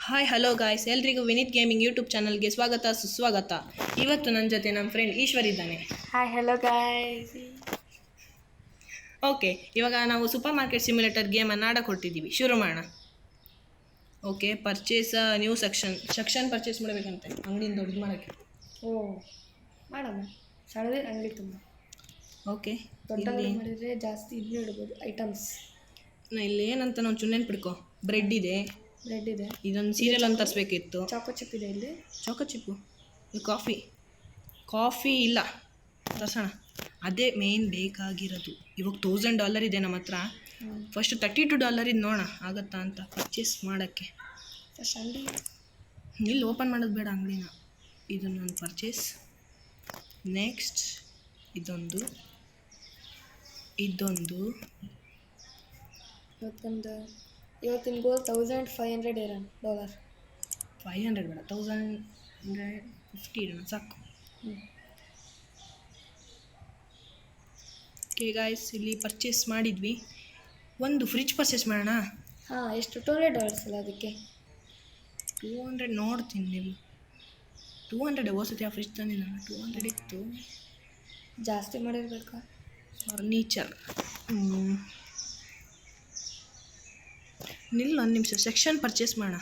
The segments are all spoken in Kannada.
ಹಾಯ್ ಹಲೋ ಗಾಯ್ಸ್, ಎಲ್ರಿಗೂ ವಿನೀತ್ ಗೇಮಿಂಗ್ ಯೂಟ್ಯೂಬ್ ಚಾನಲ್ಗೆ ಸ್ವಾಗತ ಸುಸ್ವಾಗತ. ಇವತ್ತು ನನ್ನ ಜೊತೆ ನಮ್ಮ ಫ್ರೆಂಡ್ ಈಶ್ವರ್ ಇದ್ದಾನೆ. Hi hello guys. ಓಕೆ, ಇವಾಗ ನಾವು ಸೂಪರ್ ಮಾರ್ಕೆಟ್ ಸಿಮ್ಯುಲೇಟರ್ ಗೇಮನ್ನು ಆಡಕ್ಕೆ ಹೊರಟಿದ್ದೀವಿ. ಶುರು ಮಾಡೋಣ. Okay, purchase new section purchase ಮಾಡಬೇಕಂತೆ ಅಂಗಡಿಯಿಂದ ದೊಡ್ಡದು ಮಾಡೋಕ್ಕೆ. ಓ ಮಾಡೋಣ, ಸಣ್ಣದೇ ಅಂಗಡಿ ತುಂಬ. ಓಕೆ, ದೊಡ್ಡ ಮಾಡಿದರೆ ಜಾಸ್ತಿ ಇದನ್ನ ಇಡ್ಬೋದು ಐಟಮ್ಸ್. ಇಲ್ಲಿ ಏನಂತ ನಾವು ಚುನ್ನೆನ್ ಬಿಡ್ಕೊ. ಬ್ರೆಡ್ ಇದೆ, ಇದೊಂದು ಸೀರಿಯಲ್ ಅಂತ ತರಿಸ್ಬೇಕಿತ್ತು. ಚಾಕೋ ಚಿಪ್ ಇದೆ ಇಲ್ಲಿ. ಚಾಕೋ ಚಿಪ್ಪು, ಕಾಫಿ ಇಲ್ಲ, ತರ್ಸೋಣ. ಅದೇ ಮೇನ್ ಬೇಕಾಗಿರೋದು. ಇವಾಗ $1000 ಇದೆ ನಮ್ಮ ಹತ್ರ. ಫಸ್ಟ್ $32 ಇದು ನೋಡೋಣ ಆಗತ್ತಾ ಅಂತ ಪರ್ಚೇಸ್ ಮಾಡೋಕ್ಕೆ. ಫಸ್ಟ್ ಅಂಗಡಿ ಇಲ್ಲಿ ಓಪನ್ ಮಾಡೋದು ಬೇಡ ಅಂಗಡಿನ. ಇದನ್ನೊಂದು ಪರ್ಚೇಸ್. ನೆಕ್ಸ್ಟ್ ಇದೊಂದು ಇವತ್ತಿನ ಗೋಲ್ $1500 ಇರೋಣ. $500 ಬೇಡ, 1150 ಇಡೋಣ ಸಾಕು. ಓಕೆ ಗಾಯ್ಸ್, ಇಲ್ಲಿ ಪರ್ಚೇಸ್ ಮಾಡಿದ್ವಿ. ಒಂದು ಫ್ರಿಜ್ ಪರ್ಚೇಸ್ ಮಾಡೋಣ. ಹಾಂ, ಎಷ್ಟು? $200 ಅಲ್ಲ ಅದಕ್ಕೆ. 200 ನೋಡ್ತೀನಿ. ನೀವು 200 ಓಸತಿ ಆ ಫ್ರಿಜ್ ತಂದಿಲ್ಲ. 200 ಇತ್ತು, ಜಾಸ್ತಿ ಮಾಡಿರ್ಬೇಕಾ? ಫರ್ನಿಚರ್ ನಿಲ್ಲ ಒಂದು ನಿಮಿಷ. ಸೆಕ್ಷನ್ ಪರ್ಚೇಸ್ ಮಾಡೋಣ.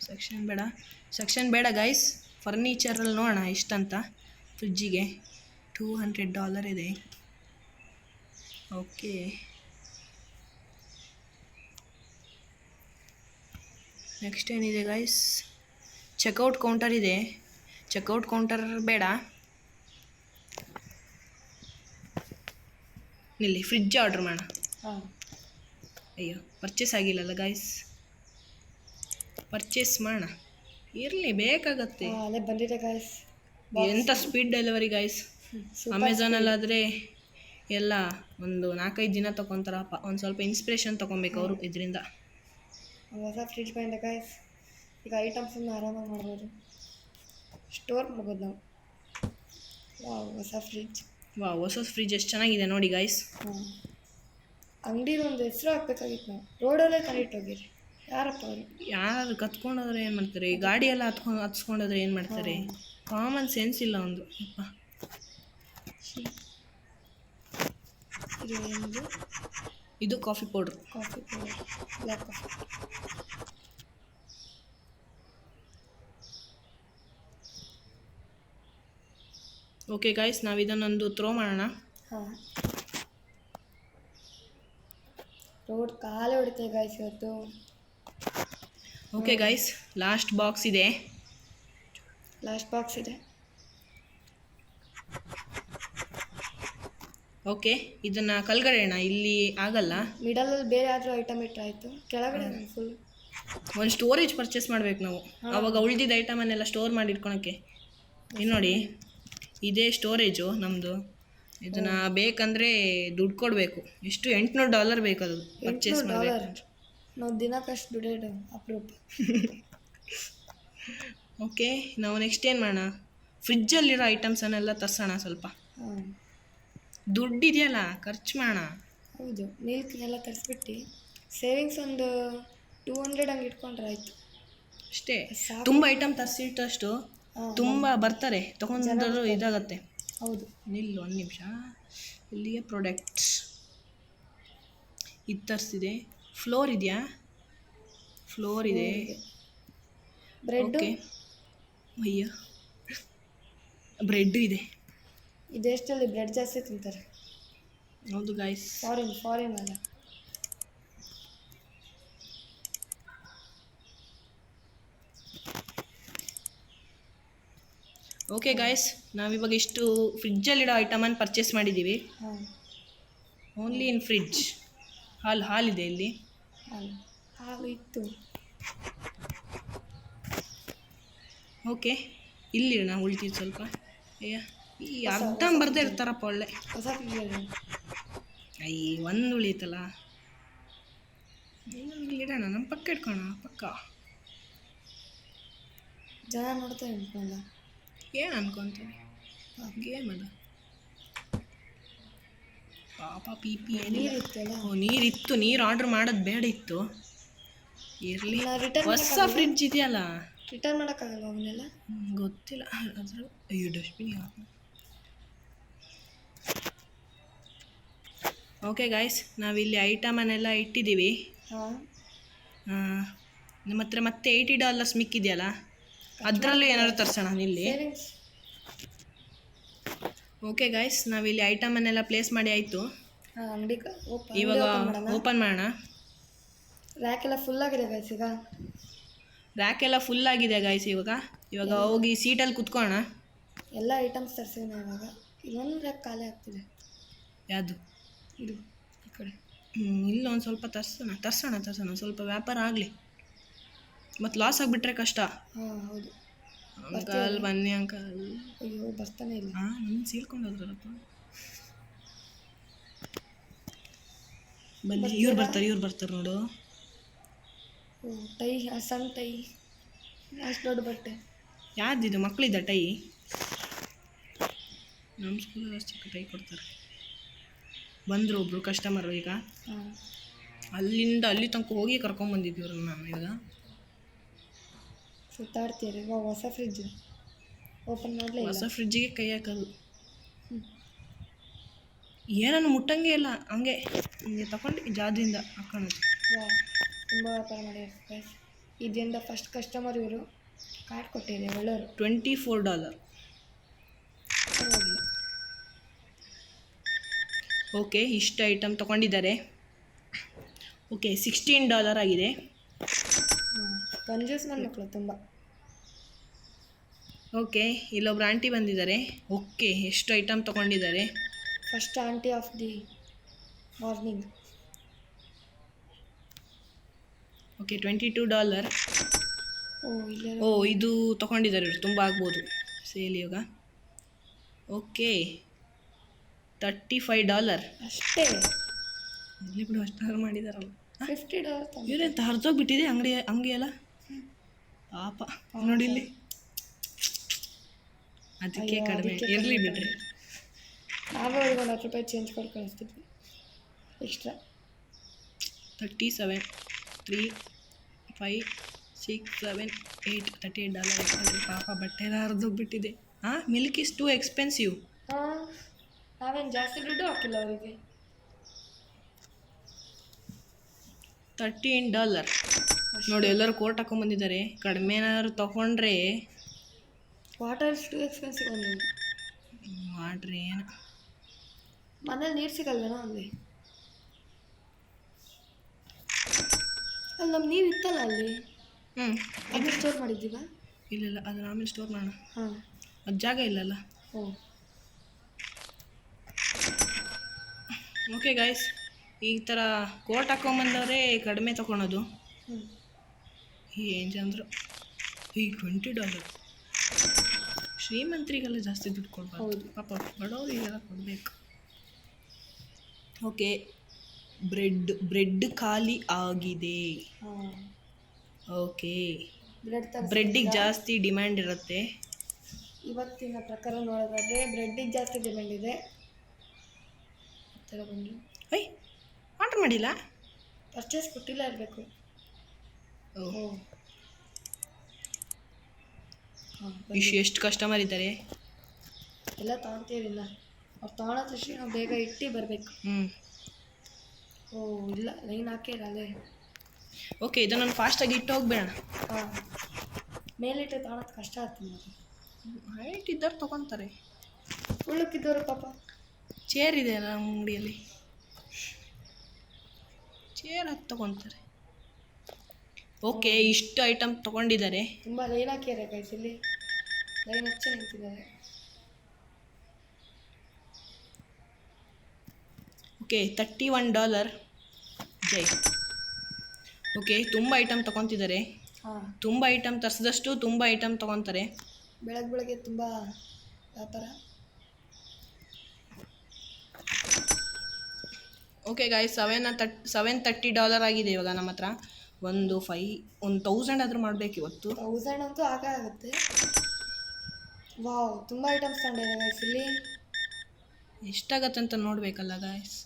ಸೆಕ್ಷನ್ ಬೇಡ ಗೈಸ್. ಫರ್ನಿಚರಲ್ಲಿ ನೋಡೋಣ ಎಷ್ಟಂತ. ಫ್ರಿಜ್ಜಿಗೆ $200 ಇದೆ. ಓಕೆ, ನೆಕ್ಸ್ಟ್ ಏನಿದೆ ಗೈಸ್? ಚೆಕ್ಔಟ್ ಕೌಂಟರ್ ಇದೆ. ಚೆಕ್ಔಟ್ ಕೌಂಟರ್ ಬೇಡ. ನಿಲ್ಲಿ, ಫ್ರಿಜ್ ಆರ್ಡ್ರ್ ಮಾಡೋಣ. ಹಾಂ, ಅಯ್ಯೋ ಪರ್ಚೇಸ್ ಆಗಿಲ್ಲಲ್ಲ ಗೈಸ್. ಪರ್ಚೇಸ್ ಮಾಡೋಣ, ಇರಲಿ, ಬೇಕಾಗತ್ತೆ. ಅಲ್ಲೇ ಬಂದಿದೆ ಗಾಯ್ಸ್. ಎಂಥ ಸ್ಪೀಡ್ ಡೆಲಿವರಿ ಗೈಸ್. ಅಮೆಝಾನಲ್ಲಾದರೆ ಎಲ್ಲ ಒಂದು 4-5 ದಿನ ತೊಗೊತಾರಪ್ಪ. ಒಂದು ಸ್ವಲ್ಪ ಇನ್ಸ್ಪಿರೇಷನ್ ತೊಗೊಬೇಕು ಅವರು ಇದರಿಂದ. ಹೊಸ ಫ್ರಿಜ್ ಬಂದಿದೆ ಗಾಯ್ಸ್. ಈಗ ಐಟಮ್ಸನ್ನು ಆರಾಮಾಗಿ ಮಾಡ್ಬೋದು, ಸ್ಟೋರ್ ಮಾಡ್ಬೋದು ನಾವು. ಹೊಸ ಫ್ರಿಜ್. ಹೊಸ ಫ್ರಿಜ್ ಎಷ್ಟು ಚೆನ್ನಾಗಿದೆ ನೋಡಿ ಗೈಸ್. ಹಾಂ, ಅಂಗಡಿದು ಒಂದು ಹೆಸರು ಹಾಕ್ಬೇಕಾಗಿತ್ತು. ನಾವು ರೋಡಲ್ಲೇ ತಂದಿಟ್ಟೋಗಿರಿ. ಯಾರಪ್ಪ ಅವರು? ಯಾರು ಕತ್ಕೊಂಡೋದ್ರೆ ಏನು ಮಾಡ್ತಾರೆ? ಗಾಡಿ ಎಲ್ಲ ಹತ್ಸ್ಕೊಂಡೋದ್ರೆ ಏನು ಮಾಡ್ತಾರೆ? ಕಾಮನ್ ಸೆನ್ಸ್ ಇಲ್ಲ ಒಂದು. ಇದು coffee powder. Black coffee. Okay guys, ನಾವು ಇದನ್ನೊಂದು ಥ್ರೋ ಮಾಡೋಣ. ಹಾಂ, ರೋಡ್ ಕಾಲೇ ಹೊಡಿತೇವೆ ಗಾಯ್ಸ್ ಇವತ್ತು. ಓಕೆ ಗೈಸ್, ಲಾಸ್ಟ್ ಬಾಕ್ಸ್ ಇದೆ. ಓಕೆ, ಇದನ್ನು ಕಲ್ಗಡೆಯೋಣ. ಇಲ್ಲಿ ಆಗಲ್ಲ. ಮಿಡಲಲ್ಲಿ ಬೇರೆ ಆದರೂ ಐಟಮ್ ಇಟ್ಟಾಯಿತು. ಕೆಳಗಡೆ ಫುಲ್ ಒಂದು ಸ್ಟೋರೇಜ್ ಪರ್ಚೇಸ್ ಮಾಡ್ಬೇಕು ನಾವು. ಆವಾಗ ಉಳಿದಿದ್ದ ಐಟಮನ್ನೆಲ್ಲ ಸ್ಟೋರ್ ಮಾಡಿ ಇಟ್ಕೊಳಕ್ಕೆ. ಇದು ನೋಡಿ, ಇದೇ ಸ್ಟೋರೇಜು ನಮ್ಮದು. ಇದನ್ನು ಬೇಕಂದರೆ ದುಡ್ಡು ಕೊಡಬೇಕು. ಎಷ್ಟು? $800 ಬೇಕದು ಪರ್ಚೇಸ್ ಮಾಡಬೇಕು. ನಾವು ದಿನಕ್ಕಷ್ಟು ದುಡ್ಡು ಅಪ್ರೂಪ. ಓಕೆ, ನಾವು ನೆಕ್ಸ್ಟ್ ಏನು ಮಾಡೋಣ? ಫ್ರಿಜ್ಜಲ್ಲಿರೋ ಐಟಮ್ಸನ್ನೆಲ್ಲ ತರ್ಸೋಣ. ಸ್ವಲ್ಪ ದುಡ್ಡಿದೆಯಲ್ಲ, ಖರ್ಚು ಮಾಡೋಣ. ಹೌದು, ಮಿಲ್ಕ್ನೆಲ್ಲ ತರಿಸ್ಬಿಟ್ಟು ಸೇವಿಂಗ್ಸ್ ಒಂದು 200 ಹಂಗೆ ಇಟ್ಕೊಂಡ್ರೆ ಆಯಿತು ಅಷ್ಟೇ. ತುಂಬ ಐಟಮ್ ತರಿಸಿಟ್ಟಷ್ಟು ತುಂಬ ಬರ್ತಾರೆ ತೊಗೊಂಡ್ರು, ಇದಾಗತ್ತೆ. ಹೌದು, ನಿಲ್ಲು ಒಂದು ನಿಮಿಷ. ಇಲ್ಲಿಗೆ ಪ್ರಾಡಕ್ಟ್ಸ್ ಇದು ತರಿಸಿದೆ. ಫ್ಲೋರ್ ಇದೆಯಾ? ಫ್ಲೋರ್ ಇದೆ. ಬ್ರೆಡ್. ಅಯ್ಯ, ಬ್ರೆಡ್ ಇದೆ. ಇದೆಷ್ಟಲ್ಲಿ ಬ್ರೆಡ್ ಜಾಸ್ತಿ ತಿಂತಾರೆ. ಹೌದು ಗಾಯ್ಸ್, ಫಾರಿನ್ ಅಲ್ಲ. ಓಕೆ ಗಾಯ್ಸ್, ನಾವಿವಾಗ ಇಷ್ಟು ಫ್ರಿಜ್ಜಲ್ಲಿಡೋ ಐಟಮನ್ನು ಪರ್ಚೇಸ್ ಮಾಡಿದ್ದೀವಿ. Only in fridge. ಹಾಲಿದೆ ಇಲ್ಲಿ. ಹಾಲು ಇತ್ತು. ಓಕೆ, ಇಲ್ಲಿಡೋಣ. ಉಳಿತಿದ್ದು ಸ್ವಲ್ಪ. ಅಯ್ಯ, ಈ ಅರ್ಧ ಬರ್ದೇ ಇರ್ತಾರಪ್ಪ ಒಳ್ಳೆ. ಹೊಸ ಫ್ರಿಜ್. ಒಂದು ಉಳಿಯುತ್ತಲ್ಲ, ಇಡೋಣ. ನಮ್ಮ ಪಕ್ಕ ಇಟ್ಕೋಣ. ಪಕ್ಕ ಜನ ನೋಡ್ತಾರೆ ಅನ್ಕೊಂಡ. ಏನು ಅನ್ಕೊತೀವಿ? ಗೇಮ್ ಅದ. ಪಾಪ ಪಿ ಪಿ ಏನಿಲ್ಲ. ನೀರಿತ್ತಲ್ಲ. ನೀರಿತ್ತು. ನೀರು ಆರ್ಡ್ರ್ ಮಾಡೋದು ಬೇಡ ಇತ್ತು. ಇರಲಿ. ರಿಟರ್ನ್ ಹೊಸ ಫ್ರಿಡ್ಜ್ ಇದೆಯಲ್ಲ. ರಿಟರ್ನ್ ಮಾಡೋಕ್ಕಾಗಲ್ಲ ಅವನ್ನೆಲ್ಲ. ಗೊತ್ತಿಲ್ಲ ಅದ್ರ. ಅಯ್ಯೋ ಡಸ್ಟ್ಬಿನ್. ಓಕೆ ಗಾಯ್ಸ್, ನಾವಿಲ್ಲಿ ಐಟಮನ್ನೆಲ್ಲ ಇಟ್ಟಿದ್ದೀವಿ. ಹಾಂ, ನಮ್ಮ ಹತ್ರ ಮತ್ತೆ $80 ಮಿಕ್ಕಿದೆಯಲ್ಲ, ಅದರಲ್ಲೂ ಏನಾದ್ರು ತರಿಸೋಣ ಇಲ್ಲಿ. ಸೇವಿಂಗ್ಸ್. ಓಕೆ ಗಾಯ್ಸ್, ನಾವಿಲ್ಲಿ ಐಟಮನ್ನೆಲ್ಲ ಪ್ಲೇಸ್ ಮಾಡಿ ಆಯಿತು. ಹಾಂ, ಅಂಗಡಿ ಇವಾಗ ಓಪನ್ ಮಾಡೋಣ. ರ್ಯಾಕ್ ಎಲ್ಲ ಫುಲ್ ಆಗಿದೆ ಗೈಸ್. ಈಗ ರ್ಯಾಕ್ ಎಲ್ಲ ಫುಲ್ ಆಗಿದೆ ಗಾಯ್ಸ್. ಇವಾಗ ಹೋಗಿ ಸೀಟಲ್ಲಿ ಕುತ್ಕೋಣ. ಎಲ್ಲ ಐಟಮ್ಸ್ ತರಿಸಿವಿ ನಾವು ಇವಾಗ. ಇನ್ನೊಂದು ರ್ಯಾಕ್ ಖಾಲಿ ಆಗ್ತಿದೆ. ಯಾವುದು? ಇದು ಈ ಕಡೆ. ಇಲ್ಲ, ಒಂದು ಸ್ವಲ್ಪ ತರ್ಸೋಣ. ಸ್ವಲ್ಪ ವ್ಯಾಪಾರ ಆಗಲಿ. ಮತ್ತು ಲಾಸ್ ಆಗಿಬಿಟ್ರೆ ಕಷ್ಟ. ಹಾಂ, ಹೌದು. ಅಂಕಲ್ ಬನ್ನಿ ಅಂಕಲ್. ಅಯ್ಯೋ, ಬರ್ತಾನೆ ಇಲ್ಲ. ಹಾಂ, ನನ್ನ ಸೀಲ್ಕೊಂಡು ಹೋದ್ರಲ್ಲಪ್ಪ. ಬನ್ನಿ, ಇವ್ರು ಬರ್ತಾರೆ ನೋಡು. ಓ, ಟೈ, ಆ ಸಣ್ಣ ಟೈ, ಅಷ್ಟು ದೊಡ್ಡ ಬಟ್ಟೆ. ಯಾವ್ದಿದು? ಮಕ್ಕಳಿದ್ದ ಟೈ? ನಮ್ಮ ಸ್ಕೂಲಲ್ಲಿ ಅಷ್ಟು ಚಿಕ್ಕ ಟೈ ಕೊಡ್ತಾರೆ. ಬಂದರು ಒಬ್ಬರು ಕಸ್ಟಮರು. ಈಗ ಹಾಂ, ಅಲ್ಲಿಂದ ಅಲ್ಲಿ ತನಕ ಹೋಗಿ ಕರ್ಕೊಂಬಂದಿದ್ವಿ ಅವ್ರನ್ನ ನಾನು. ಇವಾಗ ಸುತ್ತಾಡ್ತೀರಿ. ಇವಾಗ ಹೊಸ ಫ್ರಿಜ್ ಓಪನ್ ಮಾಡಲೇ ಇಲ್ಲ. ಹೊಸ ಫ್ರಿಜ್ಜಿಗೆ ಕೈ ಹಾಕೋದು. ಏನನ್ನು ಮುಟ್ಟಂಗೆ ಇಲ್ಲ, ಹಂಗೆ ತಗೊಂಡು ಜಾದುಯಿಂದ ಹಾಕೋಣದು. ತುಂಬ ವ್ಯಾಪಾರ ಮಾಡ್ಯಾರ ಗೈಸ್. ಇದರಿಂದ ಫಸ್ಟ್ ಕಸ್ಟಮರ್ ಇವರು. ಕಾರ್ಡ್ ಕೊಟ್ಟಿದೆ ಒಳ್ಳೆಯವರು. $24. ಪರವಾಗಿಲ್ಲ. ಓಕೆ, ಇಷ್ಟು ಐಟಮ್ ತೊಗೊಂಡಿದ್ದಾರೆ. ಓಕೆ, $16 ಆಗಿದೆ. ಕಂಜೂಸ್ ನನ್ನ ಮಕ್ಕಳು ತುಂಬ. ಓಕೆ, ಇಲ್ಲೊಬ್ರು ಆಂಟಿ ಬಂದಿದ್ದಾರೆ. ಓಕೆ, ಎಷ್ಟು ಐಟಮ್ ತೊಗೊಂಡಿದ್ದಾರೆ. First aunty of the morning. Okay, $22. ಓ, ಇಲ್ಲ. ಓ, ಇದು ತೊಗೊಂಡಿದ್ದಾರೆ ಇವರು. ತುಂಬ ಆಗ್ಬೋದು ಸೇಲ್ ಇವಾಗ. ಓಕೆ, $35. ಅಷ್ಟೇ. ಇಲ್ಲಿ ಬಿಡು, ಅಷ್ಟಾದ್ರು ಮಾಡಿದಾರಲ್ಲ. $50 ಇವರೆಂತ ಹರಿದೋಗ್ಬಿಟ್ಟಿದೆ ಅಂಗಿ ಎಲ್ಲ. ಪಾಪ ನೋಡಿ ಇಲ್ಲಿ. ಅದಕ್ಕೆ ಕಡಿಮೆ ಇರಲಿ ಬಿಡ್ರಿ. ನಾವೇ ಅವ್ರಿಗೆ ಒಂದು $10 ಚೇಂಜ್ ಕೊಟ್ಟು ಕಳಿಸ್ತಿದ್ವಿ ಎಕ್ಸ್ಟ್ರಾ. 37, 3, 5, 6, 7, 8, $38. ಪಾಪ ಬಟ್ಟೆ ಎಲ್ಲ ಹರಿದೋಗ್ಬಿಟ್ಟಿದೆ. ಹಾಂ, ಮಿಲ್ಕ್ ಇಸ್ ಟು ಎಕ್ಸ್ಪೆನ್ಸಿವ್. ಹಾಂ, ನಾವೇನು ಜಾಸ್ತಿ ದುಡ್ಡು ಹಾಕಿಲ್ಲ ಅವರಿಗೆ. $13. ನೋಡಿ, ಎಲ್ಲರೂ ಕೋಟ್ ಹಾಕೊಂಡ್ಬಂದಿದ್ದಾರೆ. ಕಡಿಮೆ ಏನಾದ್ರು ತೊಗೊಂಡ್ರೆ ವಾಟರ್ ಇಸ್ ಟು ಎಕ್ಸ್ಪೆನ್ಸಿವ್. ಒಂದು ಮಾಡ್ರಿ ಏನು. ಮನೇಲಿ ನೀರು ಸಿಗಲ್ವೇನೋ ಅಲ್ಲಿ. ನಮ್ಮ ನೀರು ಇತ್ತಲ್ಲ ಅಲ್ಲಿ, ಅದನ್ನ ಸ್ಟೋರ್ ಮಾಡಿದ್ದೀವ. ಇಲ್ಲ, ಅದನ್ನ ಆಮೇಲೆ ಸ್ಟೋರ್ ಮಾಡೋಣ. ಹಾಂ, ಅದು ಜಾಗ ಇಲ್ಲಲ್ಲ. ಓ, ಓಕೆ ಗಾಯ್ಸ್, ಈ ಥರ ಕೋಟ್ ಹಾಕೊಂಬಂದವರೇ ಕಡಿಮೆ ತೊಗೊಳೋದು. ಏನು ಚಂದ್ರು. ಈ $20 ಶ್ರೀಮಂತರಿಗೆಲ್ಲ ಜಾಸ್ತಿ ದುಡ್ಡು ಕೊಡ್ಬಾರ್ದು. ಪಾಪ ಬಡವರಿಗೆಲ್ಲ ಕೊಡಬೇಕು. ಓಕೆ, ಬ್ರೆಡ್ ಖಾಲಿ ಆಗಿದೆ. ಓಕೆ, ಬ್ರೆಡ್ಡಿಗೆ ಜಾಸ್ತಿ ಡಿಮ್ಯಾಂಡ್ ಇರುತ್ತೆ. ಇವತ್ತಿನ ಪ್ರಕಾರ ನೋಡೋದಾದರೆ ಬ್ರೆಡ್ಡಿಗೆ ಜಾಸ್ತಿ ಡಿಮ್ಯಾಂಡ್ ಇದೆ. ಆರ್ಡ್ರ್ ಮಾಡಿಲ್ಲ, ಪರ್ಚೇಸ್ ಕೊಟ್ಟಿಲ್ಲ ಇರಬೇಕು. ಎಷ್ಟು ಕಸ್ಟಮರ್ ಇದ್ದಾರೆ. ಎಲ್ಲ ತೊಗೊತೀವಿಲ್ಲ, ಅವ್ರು ತೊಗೊಳೋ ತಕ್ಷಣ ನಾವು ಬೇಗ ಇಟ್ಟು ಬರಬೇಕು. ಓ, ಇಲ್ಲ, ಲೈನ್ ಹಾಕಿರಲ್ಲೇ. ಓಕೆ, ಇದು ನಾನು ಫಾಸ್ಟಾಗಿ ಇಟ್ಟು ಹೋಗ್ಬೇಡ. ಹಾಂ, ಮೇಲಿಟ್ಟು ತೊಗೊಳೋದು ಕಷ್ಟ ಆಗ್ತದೆ. ಹೈಟ್ ಇದ್ದವ್ರು ತೊಗೊತಾರೆ. ಉಳ್ಳಕ್ಕಿದ್ದವರು ಪಾಪ. ಚೇರ್ ಇದೆ ನಮ್ಮ ಅಂಗಡಿಯಲ್ಲಿ, ಚೇರ್ ಹಾಕಿ ತೊಗೊತಾರೆ. ಓಕೆ, ಇಷ್ಟು ಐಟಮ್ ತೊಗೊಂಡಿದ್ದಾರೆ. ತುಂಬ ಲೈನ್ ಹಾಕಿದ್ದಾರೆ ಗೈಸ್. ಇಲ್ಲಿ ಲೈನ್ ಹಚ್ಚಿ ನಿಂತಿದ್ದಾರೆ. ಓಕೆ, $31. ಜೈ. ಓಕೆ, ತುಂಬ ಐಟಮ್ ತೊಗೊತಿದ್ದಾರೆ. ಹಾಂ, ತುಂಬ ಐಟಮ್ ತರಿಸಿದಷ್ಟು ತುಂಬ ಐಟಮ್ ತೊಗೊತಾರೆ. ಬೆಳಗ್ಗೆ ತುಂಬ ವ್ಯಾಪಾರ. ಓಕೆ ಗಾಯ್ಸ್, $730 ಆಗಿದೆ ಇವಾಗ ನಮ್ಮ ಹತ್ರ. ಒಂದು 1000 ಆದರೂ ಮಾಡಬೇಕು ಇವತ್ತು. 1000 ಅಂತೂ ಆಗುತ್ತೆ. ವಾವ್, ತುಂಬ ಐಟಮ್ಸ್ ತಗೊಂಡಿದ್ದಾರೆ ಗೈಸ್. ಇಲ್ಲಿ ಎಷ್ಟಾಗತ್ತೆ ಅಂತ ನೋಡಬೇಕಲ್ಲ ಗಾಯ್ಸ್.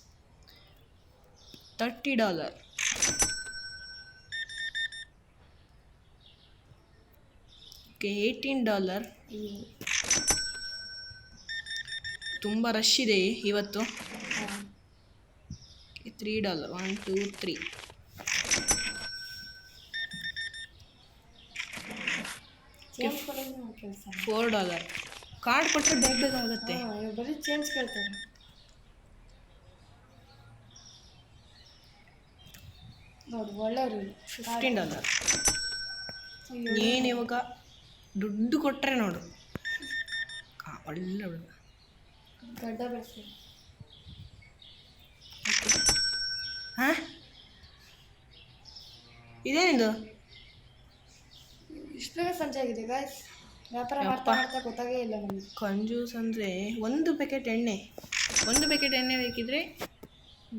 $30. ಓಕೆ $18. ಅಯ್ಯೋ ತುಂಬ ರಶ್ ಇದೆ ಇವತ್ತು. ಹಾಂ $3 1 2 3 ಚೇಂಜ್ ಕೊಡೋದು ಕೆಲಸ. $4. ಕಾರ್ಡ್ ಕೊಟ್ಟರೆ ಬೇಗ ಬೇಗ ಆಗುತ್ತೆ. ಹಾಂ ಇವಾಗ ಬರೀ ಚೇಂಜ್ ಕೇಳ್ತಾರೆ. ನೋಡಿ ಒಳ್ಳೆಯವರು $15. ಏನು ಇವಾಗ ದುಡ್ಡು ಕೊಟ್ಟರೆ ನೋಡು ಒಳ್ಳೆ ಹುಡುಗ. ಗಡ್ಡ ಬೆಳೆಸಿ. ಹಾಂ ಇದೇನಿದು? ಇಷ್ಟು ಬೇಗ ಸಂಜೆ ಆಗಿದೆ ಗಾಯ್ಸ್. ವ್ಯಾಪಾರ ಮಾಡ್ತಾ ಮಾಡ್ತಾ ಗೊತ್ತಾಗೇ ಇಲ್ಲ ನಮಗೆ. ಕಂಜೂಸ್ ಅಂದರೆ ಒಂದು ಪ್ಯಾಕೆಟ್ ಎಣ್ಣೆ ಬೇಕಿದ್ರೆ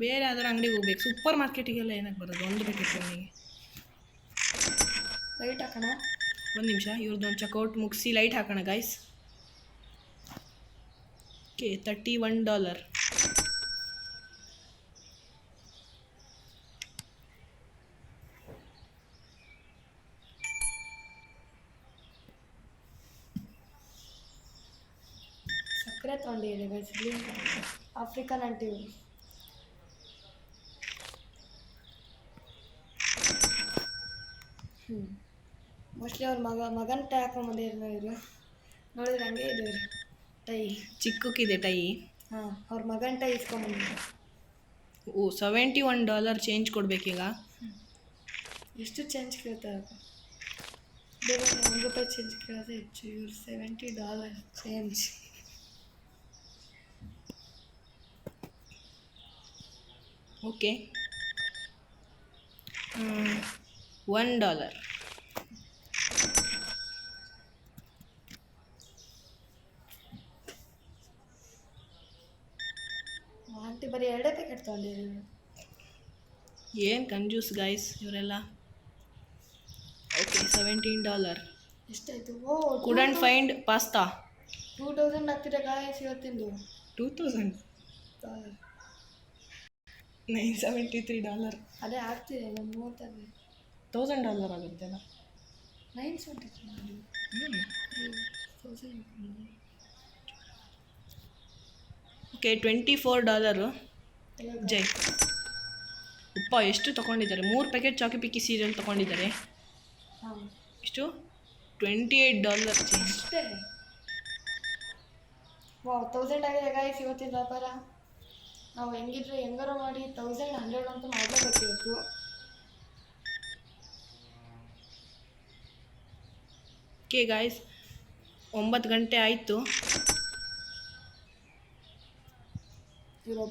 ಬೇರೆ ಯಾವ್ದಾರು ಅಂಗಡಿಗೆ ಹೋಗ್ಬೇಕು. ಸೂಪರ್ ಮಾರ್ಕೆಟಿಗೆಲ್ಲ ಏನಕ್ಕೆ ಬರೋದು ಒಂದು ಪ್ಯಾಕೆಟ್ ಎಣ್ಣೆಗೆ? ಲೈಟ್ ಹಾಕೋಣ. ಒಂದು ನಿಮಿಷ ಇವ್ರದ್ದೊಂದು ಚೆಕ್ಔಟ್ ಮುಗಿಸಿ ಲೈಟ್ ಹಾಕೋಣ ಗಾಯ್ಸ್. ಓಕೆ $31. ಸಕ್ಕರೆ ತೊಗೊಂಡಿದೆ ಗೈಸ್. ಇಲ್ಲಿ ಆಫ್ರಿಕನ್ ಅಂಟಿವ್. ಮೋಸ್ಟ್ಲಿ ಅವ್ರ ಮಗನ ಟೈ ಹಾಕೊಂಬಂದಿದ್ರು ಇವರು. ನೋಡಿದ್ರೆ ಹಂಗೆ ಇದೆ ಇವರು ಟೈ. ಚಿಕ್ಕಕ್ಕಿದೆ ಟೈ. ಹಾಂ ಅವ್ರ ಮಗನ ಟೈ ಇಸ್ಕೊಂಬಂದಿದ್ರು. ಓ $71 ಚೇಂಜ್ ಕೊಡಬೇಕೀಗ. ಎಷ್ಟು ಚೇಂಜ್ ಕೇಳ್ತಾರೆ? ಬೇರೆ ₹1 ಚೇಂಜ್ ಕೇಳೋದೇ ಹೆಚ್ಚು. ಇವ್ರು $70 ಚೇಂಜ್. ಓಕೆ $1. ಆಂಟಿ ಬರೀ 2 ಪ್ಯಾಕೆಟ್ ತೊಗೊಂಡಿದ್ದೀವಿ. ಏನು ಕಂಜೂಸ್ ಗೈಸ್ ಇವರೆಲ್ಲ. ಓಕೆ $17. ಎಷ್ಟಾಯಿತು? ಓ ಕುಡಂಟ್ ಫೈಂಡ್ ಪಾಸ್ತಾ. 2000 ಆಗ್ತಿದೆ ಗಾಯಸ್ ಇವತ್ತಿಂದು. 2000 $973. ಅದೇ ಆಗ್ತಿದೆ ನಮ್ಮ 30 $1000 ಆಗುತ್ತೆ ಅಲ್ಲ. 973 ಓಕೆ $24. ಜೈ ಉಪ್ಪ ಎಷ್ಟು ತೊಗೊಂಡಿದ್ದಾರೆ? 3 ಪ್ಯಾಕೆಟ್ ಚಾಕಿ ಪಿಕ್ಕಿ ಸೀರಿಯಲ್ ತೊಗೊಂಡಿದ್ದಾರೆ. ಹಾಂ ಎಷ್ಟು? $28 ಚೇಂಜ್. ಅಷ್ಟೇ. ವಾವ್ 1000 ಆಗಿದೆ ಗಾಯ್ಸ್ ಇವತ್ತಿನ ವ್ಯಾಪಾರ. ನಾವು ಹೆಂಗಾರು ಮಾಡಿ 1100 ಅಂತೂ ಮಾಡಲೇಬೇಕು ಇವತ್ತು. ಓಕೆ ಗಾಯ್ಸ್ 9 ಗಂಟೆ ಆಯಿತು.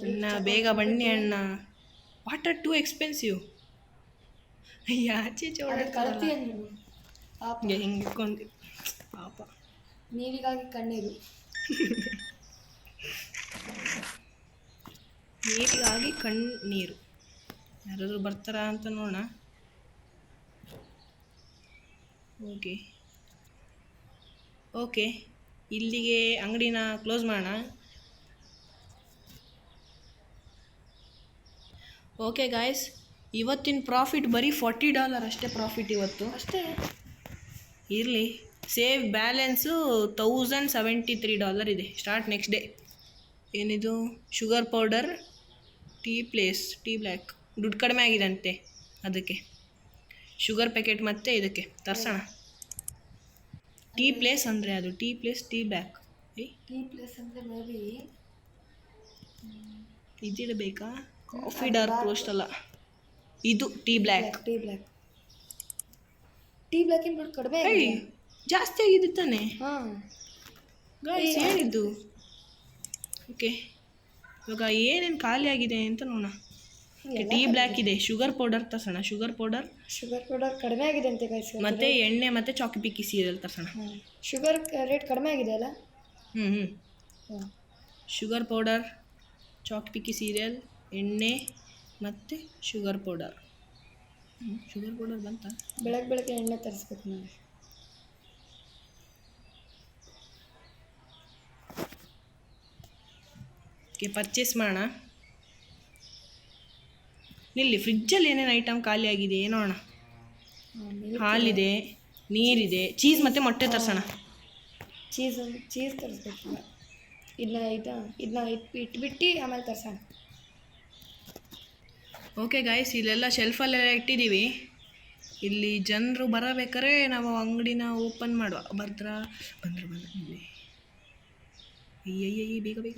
ಅಣ್ಣ ಬೇಗ ಬನ್ನಿ ಅಣ್ಣ. Water too expensive. ಯಾಚೆ ಕಳತಿ ಅಂದ್ರು ಪಾಪ. ಹಿಂಗೆ ಇಟ್ಕೊಂಡು ಪಾಪ. ನೀರಿಗಾಗಿ ಕಣ್ಣೀರು. ನೀರಿಗಾಗಿ ಕಣ್ಣೀರು. ಯಾರಾದರೂ ಬರ್ತಾರಾ ಅಂತ ನೋಡೋಣ. ಓಕೆ ಇಲ್ಲಿಗೆ ಅಂಗಡಿನ ಕ್ಲೋಸ್ ಮಾಡೋಣ. ಓಕೆ ಗಾಯ್ಸ್ ಇವತ್ತಿನ ಪ್ರಾಫಿಟ್ ಬರೀ $40 ಅಷ್ಟೇ ಪ್ರಾಫಿಟ್ ಇವತ್ತು. ಅಷ್ಟೇ ಇರಲಿ. ಸೇವ್ ಬ್ಯಾಲೆನ್ಸು $1073 ಇದೆ. Start next day. ಏನಿದು? Sugar powder, tea black. ದುಡ್ಡು ಕಡಿಮೆ ಆಗಿದೆ ಅಂತೆ ಅದಕ್ಕೆ. ಶುಗರ್ ಪ್ಯಾಕೆಟ್ ಮತ್ತು ಇದಕ್ಕೆ ತರ್ಸೋಣ. ಟೀ ಪ್ಲೇಸ್ ಅಂದರೆ ಅದು ಟೀ ಬ್ಲ್ಯಾಕ್. ಟೀ ಪ್ಲೇಸ್ ಅಂದರೆ ಮೇ ಬಿ ಇದಿಡಬೇಕಾ? ಕಾಫಿ ಡಾರ್ಕ್ ರೋಸ್ಟ್ ಅಲ್ಲ, ಇದು ಟೀ ಬ್ಲ್ಯಾಕ್. ಟೀ ಬ್ಲ್ಯಾಕಿನ ದುಡ್ಡು ಕಡಿಮೆ ಆಗಿದೆ. ಜಾಸ್ತಿ ಆಗಿದೆ ತಾನೆ? ಹಾಂ ಗಾಯ್ಸ್ ಏನಿದ್ದು? ಓಕೆ ಇವಾಗ ಏನೇನು ಖಾಲಿ ಆಗಿದೆ ಅಂತ ನೋಡೋಣ. ಟೀ ಬ್ಲ್ಯಾಕ್ ಇದೆ. ಶುಗರ್ ಪೌಡರ್ ತರ್ಸೋಣ. ಶುಗರ್ ಪೌಡರ್ ಕಡಿಮೆ ಆಗಿದೆ ಅಂತೆ ಗಾಯ್ಸ್. ಮತ್ತು ಎಣ್ಣೆ ಮತ್ತು ಚಾಕಿ ಪಿಕ್ಕಿ ಸೀರಿಯಲ್ ತರ್ಸೋಣ. ಶುಗರ್ ರೇಟ್ ಕಡಿಮೆ ಆಗಿದೆ ಅಲ್ಲ? ಹ್ಞೂ ಶುಗರ್ ಪೌಡರ್, ಚಾಕಿ ಪಿಕ್ಕಿ ಸೀರಿಯಲ್, ಎಣ್ಣೆ ಮತ್ತು ಶುಗರ್ ಪೌಡರ್. ಶುಗರ್ ಪೌಡರ್ ಬಂತ? ಬೆಳಗ್ಗೆ ಎಣ್ಣೆ ತರಿಸ್ಬೇಕು ನಾವು. ಓಕೆ ಪರ್ಚೇಸ್ ಮಾಡೋಣ. ಇಲ್ಲಿ ಫ್ರಿಜ್ಜಲ್ಲಿ ಏನೇನು ಐಟಮ್ ಖಾಲಿ ಆಗಿದೆ ನೋಡೋಣ. ಹಾಲಿದೆ, ನೀರಿದೆ, ಚೀಸ್ ಮತ್ತು ಮೊಟ್ಟೆ ತರ್ಸೋಣ. ಚೀಸ್ ತರಿಸ್ಬೇಕಿಲ್ಲ. ಇದನ್ನ ಇಟ್ಬಿಟ್ಟು ಆಮೇಲೆ ತರ್ಸೋಣ. ಓಕೆ ಗಾಯ್ಸ್, ಇಲ್ಲೆಲ್ಲ ಶೆಲ್ಫಲ್ಲೆಲ್ಲ ಇಟ್ಟಿದ್ದೀವಿ. ಇಲ್ಲಿ ಜನರು ಬರಬೇಕಾದ್ರೆ ನಾವು ಅಂಗಡಿನ ಓಪನ್ ಮಾಡುವ. ಬಂದ್ರು ಅಯ್ಯಯ್ಯ, ಬೇಗ ಬೇಗ.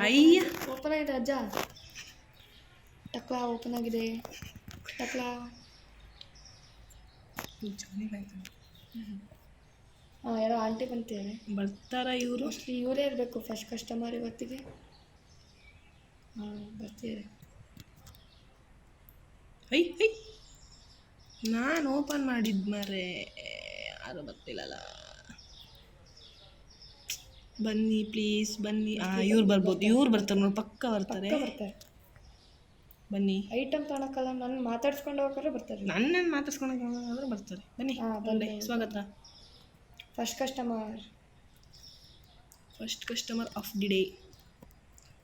ಅಯ್ಯ, ಓಪನ್ ಆಗಿದೆ ಅಜ್ಜ. ಟಕ್ಲಾ ಓಪನ್ ಆಗಿದೆ. ಟಕ್ಲಾ. ಯಾರೋ ಆಂಟಿ ಬಂತಿದ್ದಾರೆ. ಬರ್ತಾರ ಇವರು? ಮೋಸ್ಟ್ಲಿ ಇವರೇ ಇರಬೇಕು ಫಸ್ಟ್ ಕಸ್ಟಮರ್ ಇವತ್ತಿಗೆ. ಬರ್ತಿದ್ದಾರೆ. ಐ ನಾನು ಓಪನ್ ಮಾಡಿದ್ದು ಮಾರೆ, ಯಾರು ಬರ್ತಿಲ್ಲಲ್ಲ. ಬನ್ನಿ ಪ್ಲೀಸ್ ಬನ್ನಿ. ಇವ್ರು ಬರ್ಬೋದು, ಇವ್ರು ಬರ್ತಾರೆ ನೋಡಿ, ಪಕ್ಕ ಬರ್ತಾರೆ. ಬನ್ನಿ. ಐಟಮ್ ತಗೊಳಕ್ಕಲ್ಲ, ನಾನು ಮಾತಾಡ್ಸ್ಕೊಂಡು ಹೋಗ್ರೆ ಬರ್ತಾರೆ. ನನ್ನನ್ನು ಮಾತಾಡ್ಸ್ಕೊಳಕ್ಕೆ ಬರ್ತಾರೆ. ಬನ್ನಿ. ಬನ್ನಿ, ಸ್ವಾಗತ. First customer of the day.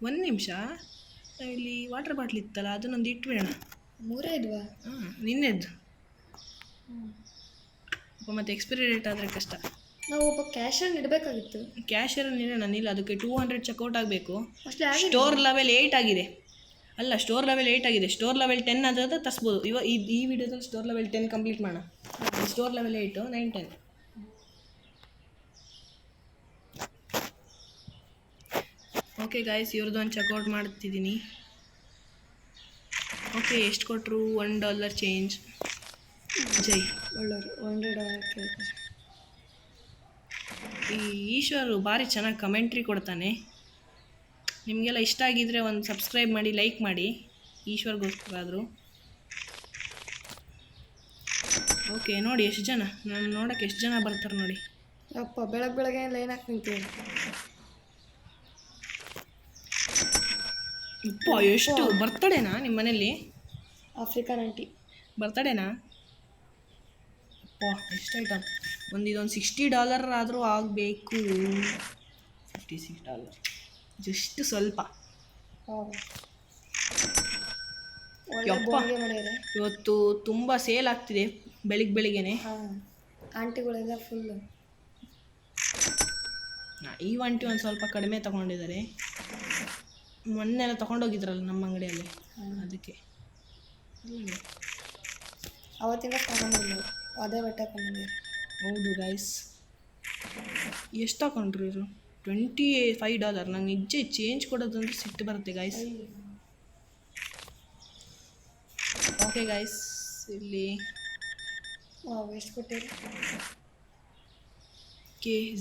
ಒಂದು ನಿಮಿಷ, ಇಲ್ಲಿ ವಾಟರ್ ಬಾಟ್ಲ್ ಇತ್ತಲ್ಲ, ಅದನ್ನೊಂದು ಇಟ್ಬಿಡೋಣ. 3 ಇದ್ವಾ? ನಿನ್ನೆದ್ದು. ಮತ್ತು ಎಕ್ಸ್ಪೈರಿ ಡೇಟ್ ಆದರೆ ಕಷ್ಟ. ನಾವು ಒಬ್ಬ ಕ್ಯಾಶರ್ ಇಡಬೇಕಾಗಿತ್ತು. ಕ್ಯಾಶರ್ ಇಡೋಣ, ಇಲ್ಲ ಅದಕ್ಕೆ 200 ಚೆಕ್ಔಟ್ ಆಗಬೇಕು. ಸ್ಟೋರ್ ಲೆವೆಲ್ 8 ಆಗಿದೆ. ಅಲ್ಲ, ಸ್ಟೋರ್ ಲೆವೆಲ್ 8 ಆಗಿದೆ. ಸ್ಟೋರ್ ಲೆವೆಲ್ 10 ಆದ್ರೆ ತರಿಸ್ಬೋದು. ಈ ವಿಡಿಯೋದಲ್ಲಿ ಸ್ಟೋರ್ ಲೆವೆಲ್ 10 ಕಂಪ್ಲೀಟ್ ಮಾಡೋಣ. Store level 8, 9, 10. ಓಕೆ ಗಾಯ್ಸ್, ಇವ್ರದ್ದು ಒಂದು ಚೆಕ್ಔಟ್ ಮಾಡ್ತಿದ್ದೀನಿ. ಓಕೆ, ಎಷ್ಟು ಕೊಟ್ಟರು? $1 ಚೇಂಜ್. ಜೈ ಒಳ್ಳೆಯವರು. $100 ಕೇಳ್ತಾರೆ. ಈ ಈಶ್ವರು ಭಾರಿ ಚೆನ್ನಾಗಿ ಕಮೆಂಟ್ರಿ ಕೊಡ್ತಾನೆ. ನಿಮಗೆಲ್ಲ ಇಷ್ಟ ಆಗಿದ್ದರೆ ಒಂದು ಸಬ್ಸ್ಕ್ರೈಬ್ ಮಾಡಿ, ಲೈಕ್ ಮಾಡಿ, ಈಶ್ವರ್ಗೋಸ್ಕರ ಆದರೂ. ಓಕೆ, ನೋಡಿ ಎಷ್ಟು ಜನ, ನಾನು ನೋಡೋಕ್ಕೆ ಎಷ್ಟು ಜನ ಬರ್ತಾರೆ ನೋಡಿ. ಅಪ್ಪ, ಬೆಳಗ್ಗೆ ಲೈನ್ ಹಾಕಿ ನಿಂತೀವಿ. ಅಪ್ಪ, ಎಷ್ಟು ಬರ್ತಡೇನಾ ನಿಮ್ಮ ಮನೇಲಿ? ಆಫ್ರಿಕನ್ ಆಂಟಿ ಬರ್ತಡೇನಾ? ಅಪ್ಪ, ಎಷ್ಟು ಐಟಮ್. ಇದೊಂದು $60 ಆದರೂ ಆಗಬೇಕು. $56, ಜಸ್ಟ್ ಸ್ವಲ್ಪ. ಇವತ್ತು ತುಂಬ ಸೇಲ್ ಆಗ್ತಿದೆ ಬೆಳಿಗ್ಗೆನೆ. ಆಂಟಿಗಳೆಲ್ಲ ಫುಲ್ಲು. ಈ ಆಂಟಿ ಒಂದು ಸ್ವಲ್ಪ ಕಡಿಮೆ ತೊಗೊಂಡಿದ್ದಾರೆ. ಮೊನ್ನೆಲ್ಲ ತೊಗೊಂಡೋಗಿದ್ರಲ್ಲ ನಮ್ಮ ಅಂಗಡಿಯಲ್ಲಿ, ಅದಕ್ಕೆ. ಅವತ್ತಿಂದ ತಗೊಂಡಿಲ್ಲ, ಅದೇ ಬಟ್ಟೆ ತಗೊಂಡಿದ್ದಾರೆ. ಹೌದು ಗೈಸ್. ಎಷ್ಟು ತಗೊಂಡ್ರು ಇವರು? $25. ನಂಗೆ ನಿಜ ಚೇಂಜ್ ಕೊಡೋದಂದ್ರೆ ಸಿಟ್ಟು ಬರುತ್ತೆ ಗೈಸ್. ಓಕೆ ಗೈಸ್, ಇಲ್ಲಿ ಎಷ್ಟು ಕೊಟ್ಟಿರಿ?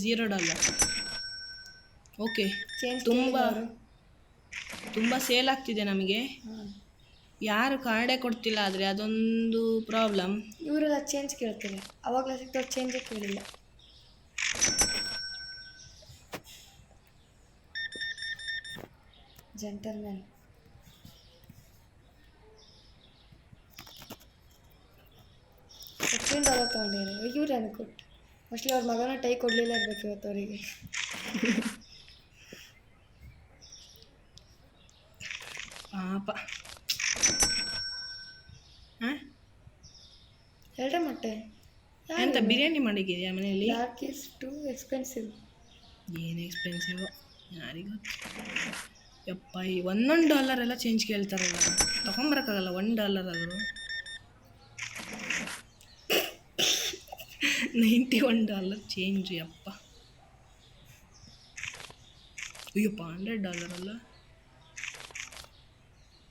$0. ಓಕೆ, ಚೇಂಜ್ ತುಂಬ ಸೇಲ್ ಆಗ್ತಿದೆ ನಮಗೆ. ಯಾರು ಕಾರ್ಡೇ ಕೊಡ್ತಿಲ್ಲ, ಆದರೆ ಅದೊಂದು ಪ್ರಾಬ್ಲಮ್. ಇವರೆಲ್ಲ ಚೇಂಜ್ ಕೇಳ್ತಾರೆ, ಅವಾಗಲೇ ಸಿಗ್ತಾರೆ, ಚೇಂಜೇ ಕೇಳಿಲ್ಲ. ಜೆಂಟಲ್ಮ್ಯಾನ್. $15 ತೊಗೊಂಡಿದ್ದಾರೆ. ಇವ್ರು ಅನ್ಕೊಟ್ಟು ಮೋಸ್ಟ್ಲಿ ಅವ್ರ ಮಗನ ಟೈ ಕೊಡಲಿಲ್ಲ ಇರ್ಬೇಕು ಇವತ್ತು ಅವರಿಗೆ. ಪಾಪ. ಎರಡೇ ಮೊಟ್ಟೆ ಎಂತ ಬಿರಿಯಾನಿ ಮಾಡಿದ್ದೀಯಾ ಮನೆಯಲ್ಲಿ? Dark is too expensive. ಏನು ಎಕ್ಸ್ಪೆನ್ಸಿವ್ ಯಾರಿಗೂ. ಯಪ್ಪ, ಈ $1 ಎಲ್ಲ ಚೇಂಜ್ ಕೇಳ್ತಾರಲ್ಲ, ತೊಗೊಂಬರೋಕ್ಕಾಗಲ್ಲ. $1 ಆದರೂ $91 ಚೇಂಜ್. ಯಪ್ಪ, ಅಯ್ಯಪ್ಪ, $100 ಅಲ್ಲ,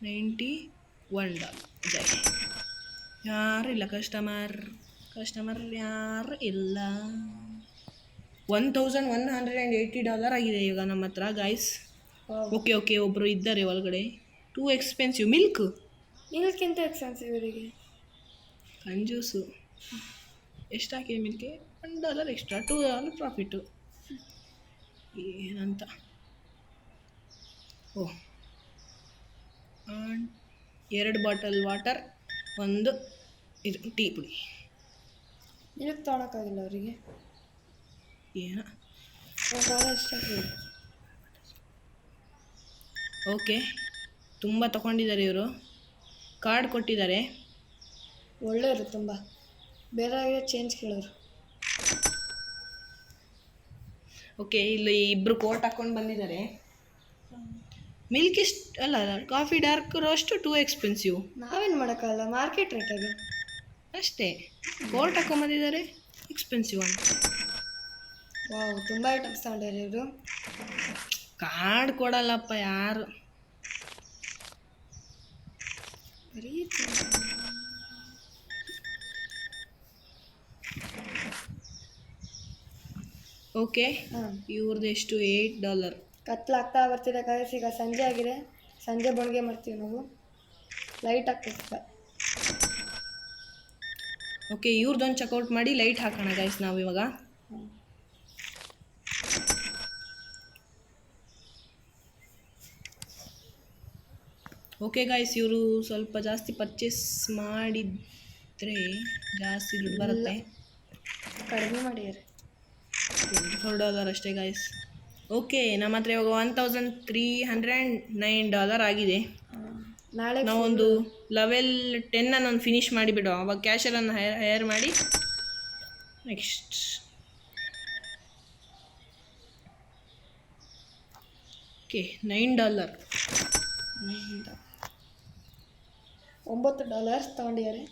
$91. ಜೈ. ಯಾರು ಇಲ್ಲ, ಕಸ್ಟಮರ್ ಯಾರು ಇಲ್ಲ. $1180 ಆಗಿದೆ ಈಗ ನಮ್ಮ ಹತ್ರ ಗಾಯ್ಸ್. ಓಕೆ, ಒಬ್ಬರು ಇದ್ದಾರೆ ಒಳಗಡೆ. Two expensive. ಮಿಲ್ಕ್ಕಿಂತ ಎಕ್ಸ್ಪೆನ್ಸಿವ್ ಇವರಿಗೆ. ಕಂಜೂಸು. ಎಷ್ಟು ಹಾಕಿದೆ ಮಿಲ್ಕ್ಗೆ? $1 ಎಕ್ಸ್ಟ್ರಾ, $2 ಪ್ರಾಫಿಟ್ಟು. ಏನಂತ. ಓಹ್, 2 ಬಾಟಲ್ ವಾಟರ್, 1 ಇದು ಟೀ ಪುಡಿ. ಮಿಲ್ಕ್ ತೊಗೊಳಕ್ಕಾಗಿಲ್ಲ ಅವರಿಗೆ. ಏನೋ ಎಷ್ಟಾಗಿದೆ. ಓಕೆ, ತುಂಬ ತಗೊಂಡಿದ್ದಾರೆ ಇವರು. ಕಾರ್ಡ್ ಕೊಟ್ಟಿದ್ದಾರೆ. ಒಳ್ಳೆಯವರು ತುಂಬ. ಬೇರೆ ಚೇಂಜ್ ಕೇಳೋರು. ಓಕೆ, ಇಲ್ಲಿ ಇಬ್ಬರು ಕೋಟ್ ಹಾಕ್ಕೊಂಡು ಬಂದಿದ್ದಾರೆ. ಮಿಲ್ಕ್ ಇಷ್ಟು ಅಲ್ಲ, coffee dark roast two expensive ನಾವೇನು ಮಾಡೋಕ್ಕಲ್ಲ, ಮಾರ್ಕೆಟ್ ರೇಟ್ ಅದು ಅಷ್ಟೇ. ಕೋಟ್ ಹಾಕೊಂಬಂದಿದ್ದಾರೆ, ಎಕ್ಸ್ಪೆನ್ಸಿವ್ ಅಂತ. ವಾವ್, ತುಂಬ ಐಟಮ್ಸ್ ತಗೊಂಡಿದ್ದಾರೆ ಇವರು. ಕಾರ್ಡ್ ಕೊಡಲ್ಲಪ್ಪ ಯಾರು. ಬರೀ ಓಕೆ, ಹಾಂ, ಇವ್ರದ್ದು ಎಷ್ಟು $8. ಕತ್ಲಾಗ್ತಾ ಬರ್ತಿದೆ ಕಾಯಿಸಿ. ಈಗ ಸಂಜೆ ಆಗಿದೆ, ಸಂಜೆ ಬೆಳಗ್ಗೆ ಮಾಡ್ತೀವಿ ನಾವು. ಲೈಟ್ ಹಾಕ್ಬೇಕು. ಓಕೆ, ಇವ್ರದ್ದೊಂದು ಚೆಕ್ಔಟ್ ಮಾಡಿ ಲೈಟ್ ಹಾಕೋಣ ಗೈಸ್ ನಾವು ಇವಾಗ. ಓಕೆ ಗೈಸ್, ಇವರು ಸ್ವಲ್ಪ ಜಾಸ್ತಿ ಪರ್ಚೇಸ್ ಮಾಡಿದರೆ ಜಾಸ್ತಿ ದುಡ್ಡು ಬರುತ್ತೆ. ಕಡಿಮೆ ಮಾಡಿದ್ದಾರೆ, $24 ಅಷ್ಟೇ ಗೈಸ್. ಓಕೆ, ನಮ್ಮ ಹತ್ರ ಇವಾಗ $1,309 ಆಗಿದೆ. ನಾಳೆ ನಾವೊಂದು ಲೆವೆಲ್ 10 ಒಂದು ಫಿನಿಷ್ ಮಾಡಿಬಿಡು, ಅವಾಗ ಕ್ಯಾಶರನ್ನು ಹೈರ್ ಮಾಡಿ ನೆಕ್ಸ್ಟ್. ಓಕೆ, $9. $9 ತೊಗೊಂಡಿದ್ದಾರೆ.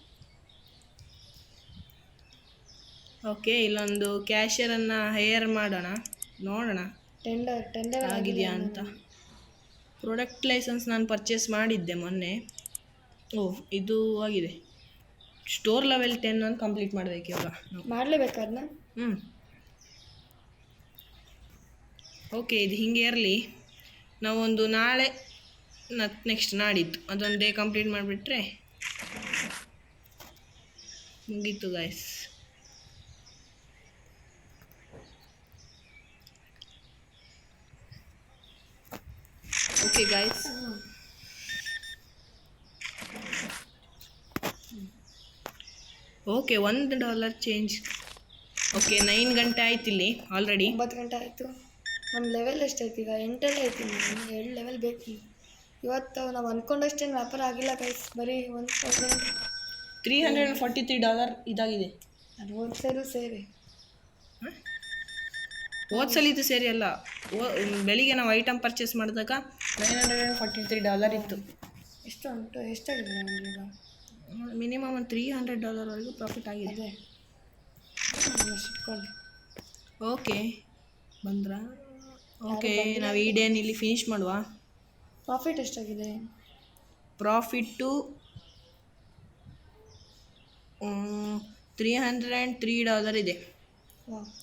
ಓಕೆ, ಇಲ್ಲೊಂದು ಕ್ಯಾಶಿಯರನ್ನು ಹೈಯರ್ ಮಾಡೋಣ, ನೋಡೋಣ ಟೆಂಡರ್ ಆಗಿದೆಯಾ ಅಂತ. ಪ್ರಾಡಕ್ಟ್ ಲೈಸೆನ್ಸ್ ನಾನು ಪರ್ಚೇಸ್ ಮಾಡಿದ್ದೆ ಮೊನ್ನೆ. ಇದು ಆಗಿದೆ. ಸ್ಟೋರ್ ಲೆವೆಲ್ 10 ಒಂದು ಕಂಪ್ಲೀಟ್ ಮಾಡಬೇಕು ಇವಾಗ ನಾವು. ಮಾಡಲೇಬೇಕಾದ್ನ. ಓಕೆ, ಇದು ಹಿಂಗೆ ಇರಲಿ. ನಾವೊಂದು ನಾಳೆ ನೆಕ್ಸ್ಟ್ ನಾಡಿದ್ದು ಅದೊಂದು ಡೇ ಕಂಪ್ಲೀಟ್ ಮಾಡಿಬಿಟ್ರೆ ಮುಗೀತು guys. Okay guys, okay, $1 change. Okay, 9 ಗಂಟೆ ಆಯ್ತು ಇಲ್ಲಿ ಆಲ್ರೆಡಿ. 9 ಗಂಟೆ ಆಯಿತು. ನಮ್ಮ ಲೆವೆಲ್ ಎಷ್ಟೈತಿ ಈಗ? 8 ಐತಿ. ನಮ್ಗೆ 2 ಲೆವೆಲ್ ಬೇಕು. ಇವತ್ತು ನಾವು ಅಂದ್ಕೊಂಡಷ್ಟೇನು ವ್ಯಾಪಾರ ಆಗಿಲ್ಲ ಗೈಸ್. ಬರೀ $343 ಇದಾಗಿದೆ. ಅದು ಹೋಲ್ಸೇಲು ಸೇರಿ. ಹೋದ್ಸಲ ಇದು ಸೇರಿ ಅಲ್ಲ, ಬೆಳಿಗ್ಗೆ ನಾವು ಐಟಮ್ ಪರ್ಚೇಸ್ ಮಾಡಿದಾಗ $943 ಇತ್ತು. ಎಷ್ಟು ಉಂಟು? ಎಷ್ಟಾಗಿದೆ ನಮಗೆ ಈಗ? ಮಿನಿಮಮ್ ಒಂದು $300 ಪ್ರಾಫಿಟ್ ಆಗಿದೆ. ಇಟ್ಕೊಳ್ಳಿ. ಓಕೆ, ಬಂದ್ರಾ? ಓಕೆ, ನಾವು ಈ ಡೇನ ಇಲ್ಲಿ ಫಿನಿಷ್ ಮಾಡುವ. ಪ್ರಾಫಿಟ್ ಎಷ್ಟಾಗಿದೆ? ಪ್ರಾಫಿಟ್ಟು $303 ಇದೆ.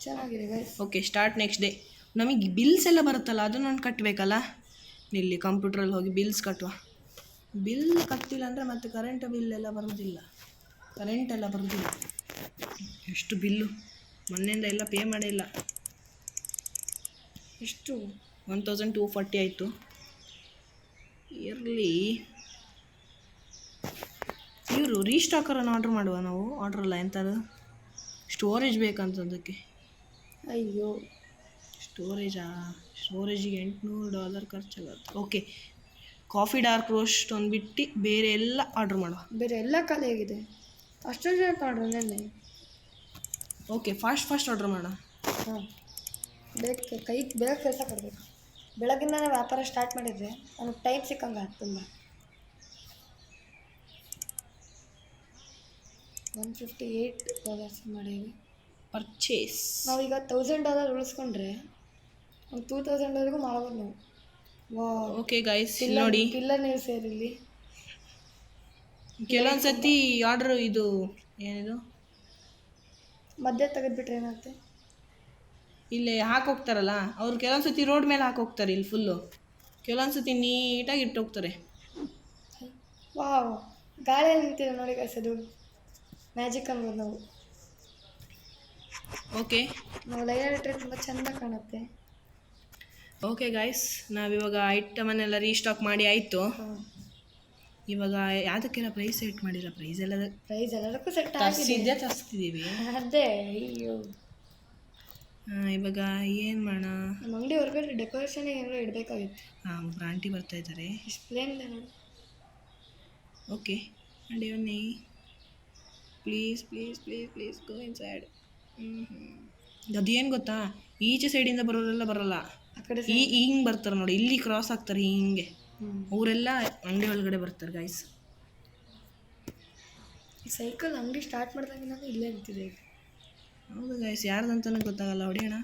ಚೆನ್ನಾಗಿದೆ guys. Okay, start next day. ನಮಗೆ ಬಿಲ್ಸ್ ಎಲ್ಲ ಬರುತ್ತಲ್ಲ, ಅದನ್ನು ನಾನು ಕಟ್ಟಬೇಕಲ್ಲ. ಇಲ್ಲಿ ಕಂಪ್ಯೂಟ್ರಲ್ಲಿ ಹೋಗಿ ಬಿಲ್ಸ್ ಕಟ್ಟುವ. ಬಿಲ್ ಕಟ್ಟಿಲ್ಲ ಅಂದರೆ ಮತ್ತೆ ಕರೆಂಟ್ ಬಿಲ್ ಎಲ್ಲ ಬರೋದಿಲ್ಲ, ಕರೆಂಟೆಲ್ಲ ಬರೋದಿಲ್ಲ. ಎಷ್ಟು ಬಿಲ್ಲು ಮೊನ್ನೆಯಿಂದ ಎಲ್ಲ ಪೇ ಮಾಡಿಲ್ಲ. ಎಷ್ಟು? 1240 ಆಯಿತು. ಇರಲಿ, ಇವರು ರೀಸ್ಟಾಕರನ್ನು ಆರ್ಡ್ರ್ ಮಾಡುವ ನಾವು. ಆರ್ಡ್ರಲ್ಲ ಎಂಥದ್ದು, ಸ್ಟೋರೇಜ್ ಬೇಕಂತದಕ್ಕೆ. ಅಯ್ಯೋ, ಸ್ಟೋರೇಜಿಗೆ $800 ಖರ್ಚಾಗುತ್ತೆ. ಓಕೆ, ಕಾಫಿ ಡಾರ್ಕ್ ರೋಸ್ಟ್ ಒಂದು ಬಿಟ್ಟು ಬೇರೆ ಎಲ್ಲ ಆರ್ಡ್ರ್ ಮಾಡುವ. ಬೇರೆ ಎಲ್ಲ ಖಾಲಿ ಆಗಿದೆ. ಅಷ್ಟೊಂದು ಜನ ಆರ್ಡ್ರ್ ನೆನ್ನೆ. ಓಕೆ, ಫಾಸ್ಟ್ ಆರ್ಡ್ರ್ ಮಾಡೋಣ. ಹಾಂ, ಬೇಗ ಕೆಲಸ ಕೊಡಬೇಕು. ಬೆಳಗಿಂದ ವ್ಯಾಪಾರ ಸ್ಟಾರ್ಟ್ ಮಾಡಿದರೆ ನನಗೆ ಟೈಮ್ ಸಿಕ್ಕಂಗೆ ಆಯ್ತು ತುಂಬ. $158 ಮಾಡೀವಿ ಪರ್ಚೇಸ್. ನಾವೀಗ $1000 ಉಳಿಸ್ಕೊಂಡ್ರೆ ಒಂದು $2000 ಮಾಡ್ಬೋದು ನಾವು. ವಾ, ಓಕೆ ಗೈಸ್, ನೋಡಿ ಪಿಲ್ಲರ್ ನೀವು ಸೇರಿಲ್ಲಿ. ಕೆಲವೊಂದು ಸತಿ ಆರ್ಡ್ರ್ ಇದು ಏನಿದು ಮಧ್ಯೆ ತೆಗೆದುಬಿಟ್ರೆ ಏನಾಗುತ್ತೆ? ಇಲ್ಲಿ ಹಾಕೋಗ್ತಾರಲ್ಲ ಅವ್ರು, ಕೆಲವೊಂದು ಸತಿ ರೋಡ್ ಮೇಲೆ ಹಾಕೋಗ್ತಾರೆ ಇಲ್ಲಿ ಫುಲ್ಲು, ಕೆಲವೊಂದು ಸತಿ ನೀಟಾಗಿ ಇಟ್ಟೋಗ್ತಾರೆ. ವಾವ್, ಗಾಳಿಯಲ್ಲಿ ನಿಂತಿದೆ ನೋಡಿ ಗೈಸ್, ಅದು ಮ್ಯಾಜಿಕ್ ಅನ್ಬೋದು ನಾವು. ಓಕೆ, ನಾವು ಲೈನಲ್ಲಿ ಇಟ್ಟರೆ ತುಂಬ ಚೆಂದ ಕಾಣುತ್ತೆ. ಓಕೆ ಗೈಸ್, ನಾವಿವಾಗ ಐಟಮನ್ನೆಲ್ಲ ರೀಸ್ಟಾಕ್ ಮಾಡಿ ಆಯಿತು. ಇವಾಗ ಯಾವುದಕ್ಕೆಲ್ಲ ಪ್ರೈಸ್ ಸೆಟ್ ಮಾಡಿಲ್ಲ. ಪ್ರೈಸ್ ಎಲ್ಲದಕ್ಕೂ ಸೆಟ್ ತರಿಸ್ತಿದ್ದೀವಿ. ಅದೇ, ಅಯ್ಯೋ. ಇವಾಗ ಏನು ಮಾಡೋಣ? ನಮ್ಮ ಅಂಗಡಿ ಹೊರಗಡೆ ಡೆಕೋರೇಷನ್ ಏನಾದ್ರು ಇಡಬೇಕಾಗಿತ್ತು. ಆಂಟಿ ಬರ್ತಾ ಇದ್ದಾರೆ. ಡಿಸ್ಪ್ಲೇ ನೋಡಿ. ಓಕೆ, ನೋಡಿ ಬನ್ನಿ. Please please please please go in side. ಅದೇನು ಗೊತ್ತಾ, ಈಚೆ ಸೈಡಿಂದ ಬರೋರೆಲ್ಲ ಬರಲ್ಲ, ಆ ಕಡೆ ಹಿಂಗೆ ಬರ್ತಾರೆ ನೋಡಿ, ಇಲ್ಲಿ ಕ್ರಾಸ್ ಆಗ್ತಾರೆ ಹಿಂಗೆ, ಹ್ಞೂ ಅವರೆಲ್ಲ ಅಂಗಡಿ ಒಳಗಡೆ ಬರ್ತಾರೆ ಗೈಸ್. ಈ ಸೈಕಲ್ ಅಂಗಡಿ ಸ್ಟಾರ್ಟ್ ಮಾಡ್ದಂಗೆ ನಾನು ಇಲ್ಲೇ ನಿಂತಿದೆ ಈಗ. ಹೌದು ಗೈಸ್, ಯಾರ್ದಂತನೂ ಗೊತ್ತಾಗಲ್ಲ, ಹೊಡೆಯೋಣ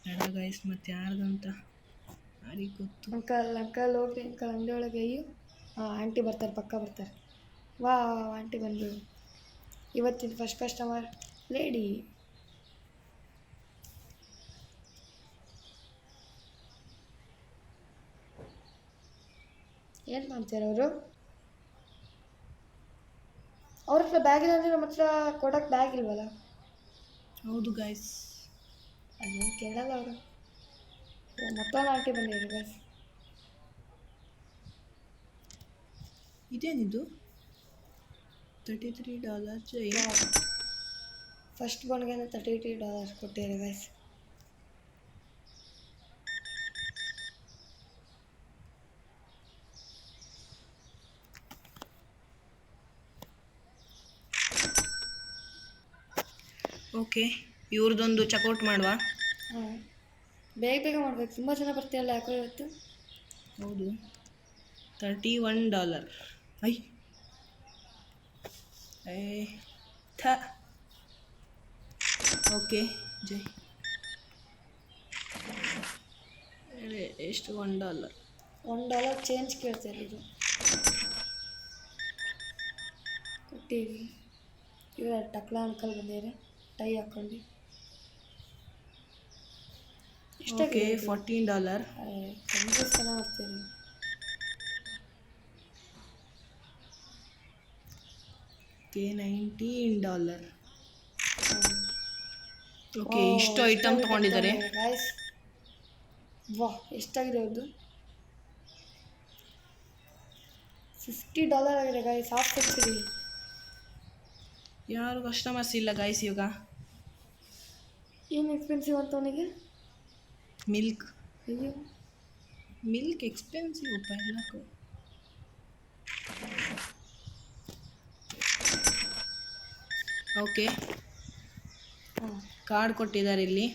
ಬೇಡ ಗೈಸ್, ಮತ್ತು ಯಾರ್ದಂತ ಯಾರಿಗೆ ಗೊತ್ತು. ಅಂಕಲ್ ಹೋಗ್ರಿ ಅಂಕಲ್ ಅಂಗಡಿ ಒಳಗೆ. ಅಯ್ಯೋ ಹಾಂ ಆಂಟಿ ಬರ್ತಾರೆ, ಪಕ್ಕ ಬರ್ತಾರೆ. ವಾ ಆಂಟಿ ಬಂದರು. ಇವತ್ತಿನ ಫಸ್ಟ್ ಕಸ್ಟಮರ್ ಲೇಡಿ. ಏನು ಮಾಡ್ತಾರೆ ಅವರು? ಅವ್ರ ಹತ್ರ ಬ್ಯಾಗ್ ಇಲ್ಲ ಅಂದರೆ ನಮ್ಮ ಹತ್ರ ಕೊಡೋಕ್ಕೆ ಬ್ಯಾಗ್ ಇಲ್ವಲ್ಲ? ಹೌದು ಗೈಸ್, ಅದೇನು ಕೇಳಲ್ಲ ಅವರು. ಮತ್ತೊಂದು ಆಂಟಿ ಬಂದಿದ್ರು ಗೈಸ್. ಇದೇನಿದು $33 ಫಸ್ಟ್ ಬನ್ಗೆ $33 ಕೊಟ್ಟಿದ್ದಾರೆ ಗೈಸ್. ಓಕೆ, ಇವ್ರದ್ದೊಂದು ಚೆಕ್ಔಟ್ ಮಾಡುವ. ಹಾಂ ಬೇಗ ಬೇಗ ಮಾಡ್ಬೇಕು, ತುಂಬ ಜನ ಬರ್ತೀಯಲ್ಲ ಯಾಕೋ ಇವತ್ತು. ಹೌದು, $31. ಐ ಥ ಓಕೆ ಜೈ. ಎಷ್ಟು $1? $1 ಚೇಂಜ್ ಕೇಳ್ತಾರೆ ಇದು. ಕೊಟ್ಟಿವಿ. ಇವ್ರ ಟಕ್ಲಾ ಅಂಕಲ್ ಬಂದಿದ್ದಾರೆ ಟೈ ಹಾಕ್ಕೊಂಡು. ಓಕೆ $14. ಕಂಜೂಸ್ ಚೆನ್ನಾಗಿ ಮಾಡ್ತೀರಿ. ಓಕೆ $19. ಓಕೆ, ಇಷ್ಟು ಐಟಮ್ ತೊಗೊಂಡಿದ್ದಾರೆ ಗೈಸ್. ವಾ ಎಷ್ಟಾಗಿದೆ ಅವ್ರದ್ದು? $50 ಆಗಿದೆ ಗೈಸ್. Half subsidy. ಯಾರು ಕಸ್ಟಮರ್ಸ್ ಇಲ್ಲ ಗೈಸ್ ಇವಾಗ. ಏನು ಎಕ್ಸ್ಪೆನ್ಸಿವ್ ಅಂತ ಅವನಿಗೆ? ಮಿಲ್ಕ್ ಅಯ್ಯೋ ಮಿಲ್ಕ್ ಎಕ್ಸ್ಪೆನ್ಸಿವ್ ಅಪ್ಪ ಎಲ್ಲಕ್ಕೂ. ಓಕೆ, ಹಾಂ ಕಾರ್ಡ್ ಕೊಟ್ಟಿದ್ದಾರೆ ಇಲ್ಲಿ.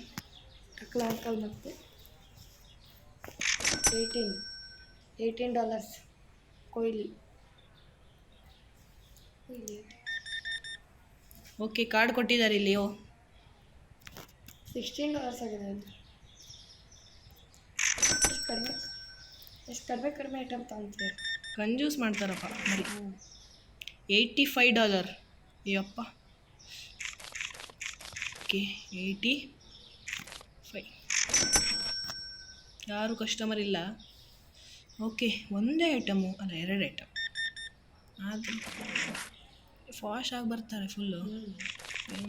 ಟಕ್ಲಾ ಅಂಕಲ್ ಮತ್ತೆ $18 ಕೊಯ್ಲಿ. ಓಕೆ, ಕಾರ್ಡ್ ಕೊಟ್ಟಿದ್ದಾರೆ ಇಲ್ಲಿ. ಓ $16 ಆಗಿದೆ ಅದು. ಎಷ್ಟು ಕಡಿಮೆ ಐಟಮ್ ತಗೊಂತೀವಿ. ಕಂಜೂಸ್ ಮಾಡ್ತಾರಪ್ಪ ಬರೀ. $85. ಅಯ್ಯಪ್ಪ. ಓಕೆ 85. ಯಾರು ಕಸ್ಟಮರ್ ಇಲ್ಲ. ಓಕೆ, ಒಂದೇ ಐಟಮು ಅಲ್ಲ 2 ಐಟಮ್ ಆದರೆ ಫಾಸ್ಟ್ ಆಗಿ ಬರ್ತಾರೆ ಫುಲ್ಲು.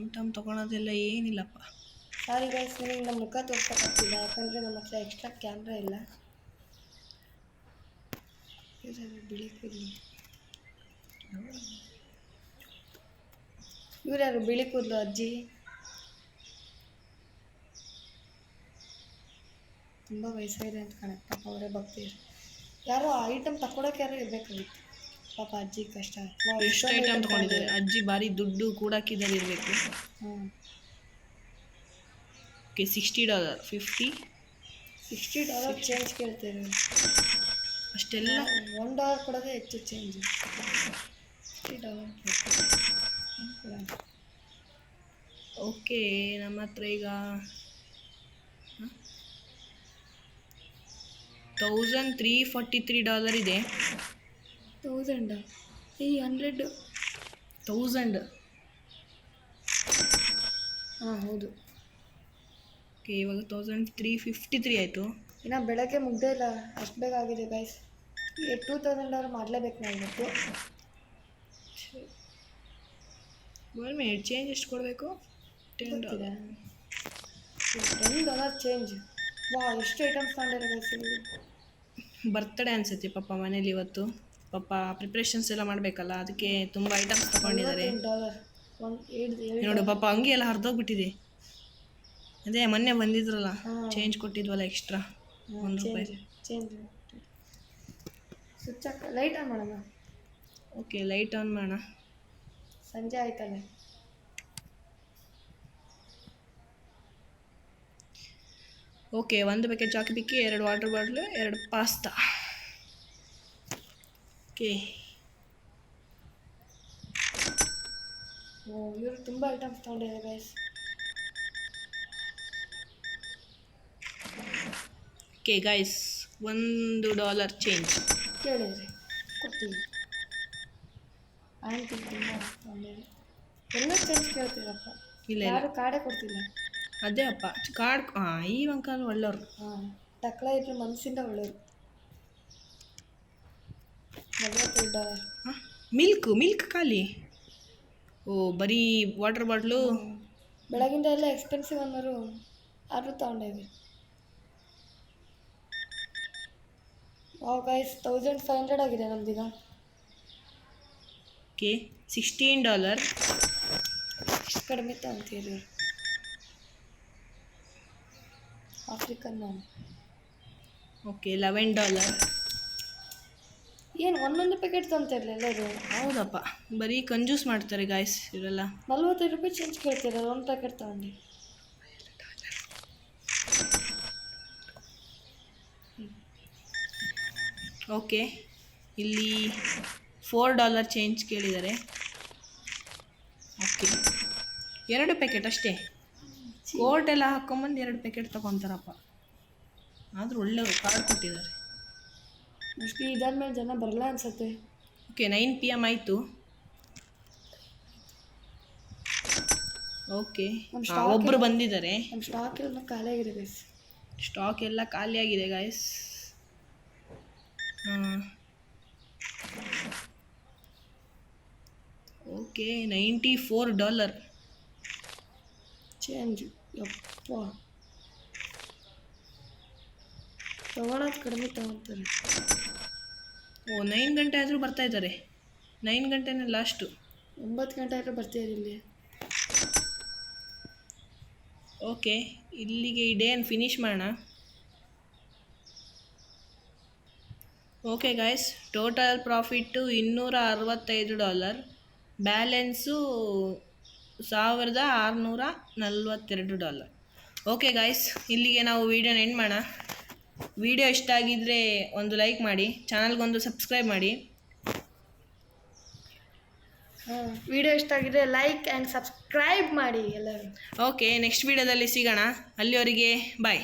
ಐಟಮ್ ತೊಗೊಳೋದೆಲ್ಲ ಏನಿಲ್ಲಪ್ಪ. ಸಾರಿ ಗೈಸ್, ನಿಮಗೆ ನಮ್ಮ ಮುಖ ತೋರ್ಸೋಕ್ಕಾಗ್ತಿಲ್ಲ ಯಾಕಂದರೆ ನಮ್ಮ ಹತ್ರ ಎಕ್ಸ್ಟ್ರಾ ಕ್ಯಾಮ್ರಾ ಇಲ್ಲ. ಬಿಳಿ ಕೂದಲು ಇವ್ರು ಯಾರು? ಬಿಳಿ ಕೂದಲು ಅಜ್ಜಿ. ತುಂಬ ವಯಸ್ಸಾಗಿದೆ ಅಂತ ಕಾಣುತ್ತೆ ಪಾಪ, ಅವರೇ ಭಕ್ತಿರು. ಯಾರೋ ಐಟಮ್ ತಗೊಳಕ್ಕೆ ಯಾರೋ ಇರಬೇಕಾಗಿತ್ತು ಪಾಪ ಅಜ್ಜಿ ಕಷ್ಟ. ಎಷ್ಟು ಐಟಮ್ ತೊಗೊಂಡಿದ್ದಾರೆ ಅಜ್ಜಿ, ಭಾರಿ ದುಡ್ಡು ಕೂಡ ಹಾಕಿದ್ದಾರೆ ಇರಬೇಕು. ಹ್ಞೂ ಓಕೆ $60. $60 ಚೇಂಜ್ ಕೇಳ್ತೇವೆ. ಅಷ್ಟೆಲ್ಲ $1 ಕೊಡೋದೇ ಹೆಚ್ಚು ಚೇಂಜ್. $60 ಓಕೆ, ನಮ್ಮ ಹತ್ರ ಈಗ $1,343 ಇದೆ. 1000 ಈ 1000. ಹಾಂ ಹೌದು. ಓಕೆ, ಇವಾಗ 1353 ಆಯಿತು. ಇನ್ನು ಬೆಳಗ್ಗೆ ಮುಗ್ದೇ ಇಲ್ಲ, ಅಷ್ಟು ಬೇಗ ಆಗಿದೆ ಗೈಸ್. $2000 ಮಾಡಲೇಬೇಕು ನಾವು ಇವತ್ತು. 1 ಮಿನಿಟ್, ಚೇಂಜ್ ಎಷ್ಟು ಕೊಡಬೇಕು? $10. $10 ಚೇಂಜ್. ವಾ ಎಷ್ಟು ಐಟಮ್ಸ್ ತಗೊಂಡಿರೋ ಗೈಸ್. ಬರ್ತ್ಡೇ ಅನಿಸುತ್ತೆ ಪಾಪ ಮನೇಲಿ ಇವತ್ತು. ಪಾಪ ಪ್ರಿಪ್ರೇಷನ್ಸ್ ಎಲ್ಲ ಮಾಡಬೇಕಲ್ಲ, ಅದಕ್ಕೆ ತುಂಬ ಐಟಮ್ಸ್ ತೊಗೊಂಡಿದ್ದಾರೆ. $8 ನೋಡು ಪಾಪ ಅಂಗಿ ಎಲ್ಲ ಹರಿದೋಗ್ಬಿಟ್ಟಿದೆ. ಅದೇ ಮೊನ್ನೆ ಬಂದಿದ್ರಲ್ಲ, ಚೇಂಜ್ ಕೊಟ್ಟಿದ್ವಲ್ಲ ಎಕ್ಸ್ಟ್ರಾ $1. ಚೇಂಜ್ ಸ್ವಿಚ್ ಹಾಕ, ಲೈಟ್ ಆನ್ ಮಾಡೋಣ. ಓಕೆ, ಲೈಟ್ ಆನ್ ಮಾಡೋಣ. ಸಂಜೆ ಆಯ್ತಲ್ಲ. ಓಕೆ, 1 ಪ್ಯಾಕೆಟ್ ಚಾಕಿ ಪಿಕ್ಕಿ, 2 ವಾಟರ್ ಬಾಟ್ಲು, 2 ಪಾಸ್ತಾ. ಓಕೆ, ಇವರು ತುಂಬ ಐಟಮ್ಸ್ ತೊಗೊಂಡಿದ್ದಾರೆ ಗೈಸ್. Okay guys, $1 change. ಕೇಳಿದ್ರಿ ಕೊಡ್ತೀವಿ. ಆಂಟಿ ತುಂಬ ತೊಗೊಂಡಿರಿ. ಎಲ್ಲ ಚೇಂಜ್ ಕೇಳ್ತೀರಪ್ಪ. ಇಲ್ಲ ಯಾರು ಕಾರ್ಡೇ ಕೊಡ್ತಿಲ್ಲ. ಅದೇ ಅಪ್ಪ ಕಾರ್ಡ್. ಈ ಅಂಕಲ್ ಒಳ್ಳೆಯವ್ರು. ಟಕ್ಳ ಇದ್ರೆ ಮನಸ್ಸಿಂದ ಒಳ್ಳೆಯವರು. $45. ಮಿಲ್ಕ್ ಖಾಲಿ. ಓ, ಬರೀ ವಾಟರ್ ಬಾಟ್ಲು. ಬೆಳಗಿಂದ ಎಲ್ಲ ಎಕ್ಸ್ಪೆನ್ಸಿವ್ ಅನ್ನೋರು ಆದರೂ ತೊಗೊಂಡೇವಿ. ಗೈಸ್, 1500 ಆಗಿದೆ ನಮ್ದೀಗ. ಓಕೆ, $16. ಇಷ್ಟು ಕಡಿಮೆ ಅಂತೀರಿ. ಆಫ್ರಿಕನ್ ನಾನು. ಓಕೆ, $11. ಏನು ಒಂದೊಂದು ಪ್ಯಾಕೆಟ್ ತೊಗೊಂತಿರಲಿಲ್ಲ ಎಲ್ಲರೂ. ಹೌದಪ್ಪ, ಬರೀ ಕಂಜೂಸ್ ಮಾಡ್ತಾರೆ ಗಾಯ್ಸ್ ಇವರೆಲ್ಲ. $45 ಚೇಂಜ್ ಕೇಳ್ತೀರ ಒಂದು ಪ್ಯಾಕೆಟ್ ತೊಗೊಂಡು. ಓಕೆ, ಇಲ್ಲಿ $4 ಚೇಂಜ್ ಕೇಳಿದ್ದಾರೆ. ಓಕೆ, 2 ಪ್ಯಾಕೆಟ್ ಅಷ್ಟೇ. ಕೋಟ್ ಎಲ್ಲ ಹಾಕ್ಕೊಂಬಂದು 2 ಪ್ಯಾಕೆಟ್ ತೊಗೊತಾರಪ್ಪ. ಆದರೂ ಒಳ್ಳೆಯವರು, ಕಾರ್ಡ್ ಕೊಟ್ಟಿದ್ದಾರೆ. ಮೋಸ್ಟ್ಲಿ ಇದಾದ್ಮೇಲೆ ಜನ ಬರಲ್ಲ ಅನ್ಸುತ್ತೆ. ಓಕೆ, 9 PM ಆಯಿತು. ಓಕೆ, ಒಬ್ಬರು ಬಂದಿದ್ದಾರೆ. ನಮ್ಮ ಸ್ಟಾಕ್ ಎಲ್ಲ ಖಾಲಿ ಆಗಿದೆ ಗೈಸ್. ಸ್ಟಾಕ್ ಎಲ್ಲ ಖಾಲಿಯಾಗಿದೆ ಗಾಯ್ಸ್. Okay, $94 change. ಯಪ್ಪ, ತೊಗೊಳೋದು ಕಡಿಮೆ ತೊಗೊತಾರೆ. ಓ, 9 ಗಂಟೆ ಆದರೂ ಬರ್ತಾ ಇದ್ದಾರೆ. 9 ಗಂಟೆನೇ ಲಾಸ್ಟು. 9 ಗಂಟೆ ಆದರೂ ಬರ್ತೀರಿ ಇಲ್ಲಿ. ಓಕೆ, ಇಲ್ಲಿಗೆ ಈ ಡೇನ ಫಿನಿಷ್ ಮಾಡೋಣ. Okay guys, total profit $265. Balance $1642. Okay guys, ಇಲ್ಲಿಗೆ ನಾವು ವೀಡಿಯೋನ ಎಂಡ್ ಮಾಡೋಣ. ವಿಡಿಯೋ ಇಷ್ಟ ಆಗಿದ್ದರೆ ಒಂದು ಲೈಕ್ ಮಾಡಿ, ಚಾನಲ್ಗೊಂದು ಸಬ್ಸ್ಕ್ರೈಬ್ ಮಾಡಿ. ವಿಡಿಯೋ ಇಷ್ಟ ಆಗಿದ್ರೆ ಲೈಕ್ ಆ್ಯಂಡ್ ಸಬ್ಸ್ಕ್ರೈಬ್ ಮಾಡಿ ಎಲ್ಲರೂ. ಓಕೆ, ನೆಕ್ಸ್ಟ್ ವೀಡಿಯೋದಲ್ಲಿ ಸಿಗೋಣ. ಅಲ್ಲಿವರೆಗೆ ಬಾಯ್.